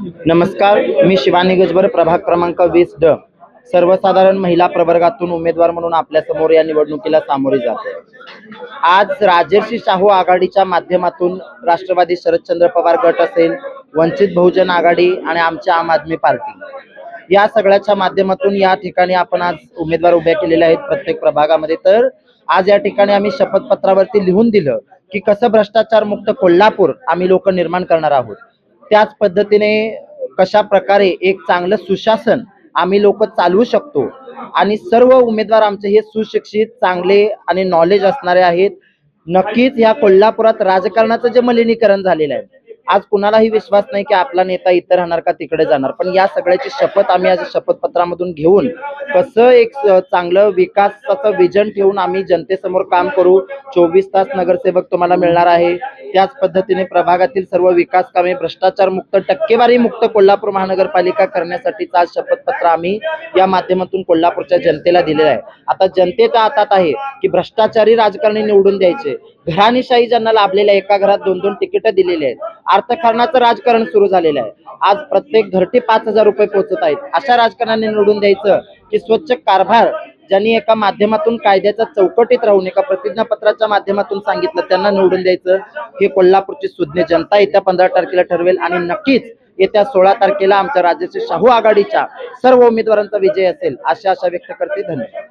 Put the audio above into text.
नमस्कार, मी शिवानी गजबर, प्रभाग क्रमांक 20 ड सर्वसाधारण महिला प्रवर्गातून उमेदवार म्हणून आपल्या समोर या निवडणुकीला सामोरे जाते। आज राजर्षी शाहू आघाडीच्या माध्यमातून राष्ट्रवादी शरदचंद्र पवार गट असेल, वंचित बहुजन आघाडी आणि आमच्या आम आदमी पार्टी या सगळ्याच्या माध्यमातून या ठिकाणी आपण आज उमेदवार उभे केलेले आहेत प्रत्येक प्रभागामध्ये। तर आज या ठिकाणी आम्ही शपथपत्रावरती लिहून दिलं की कसं भ्रष्टाचार मुक्त कोल्हापूर आम्ही लोक निर्माण करणार आहोत। त्याच पद्धतीने कशा प्रकारे एक चांगलं सुशासन आम्ही लोक चालवू शकतो आणि सर्व उमेदवार आमचे हे सुशिक्षित, चांगले आणि नॉलेज असणारे आहेत। नक्कीच या कोल्हापुरात राजकारणाचं जे मलिनीकरण झालेलं आहे, आज कुणालाही विश्वास नाही की आपला नेता इतर राहणार का तिकडे जाणार, पण या सगळ्याची शपथ आम्ही आज शपथपत्रामधून घेऊन कसं एक चांगलं विकासाचं विजन ठेवून आम्ही जनतेसमोर काम करू। 24 तास नगरसेवक तुम्हाला मिळणार आहे। त्याच पद्धतीने प्रभागातील सर्व विकास कामे भ्रष्टाचार मुक्त, टक्केवारी मुक्त कोल्हापूर महानगरपालिका करण्यासाठी आज शपथपत्र आम्ही या माध्यमातून कोल्हापूरच्या जनतेला दिलेलं आहे। आता जनतेच्या हातात आहे की भ्रष्टाचारी राजकारणी निवडून द्यायचे, घराणीशाही ज्यांना लाभलेल्या, एका घरात 2-2 तिकीट दिलेली आहेत, अर्थकारणाचं राजकारण सुरू झालेलं आहे। आज प्रत्येक घरटी 5,000 रुपये पोहोचत आहेत, अशा राजकारणाने निवडून द्यायचं की स्वच्छ कारभार ज्यांनी एका माध्यमातून कायद्याच्या चौकटीत राहून एका प्रतिज्ञापत्राच्या माध्यमातून सांगितलं त्यांना निवडून द्यायचं। हे कोल्हापूरची सुज्ञ जनता येत्या 15 तारखेला ठरवेल आणि नक्कीच येत्या 16 तारखेला आमच्या राजर्षी शाहू आघाडीच्या सर्व उमेदवारांचा विजय असेल अशी आशा व्यक्त करते। धन्यवाद।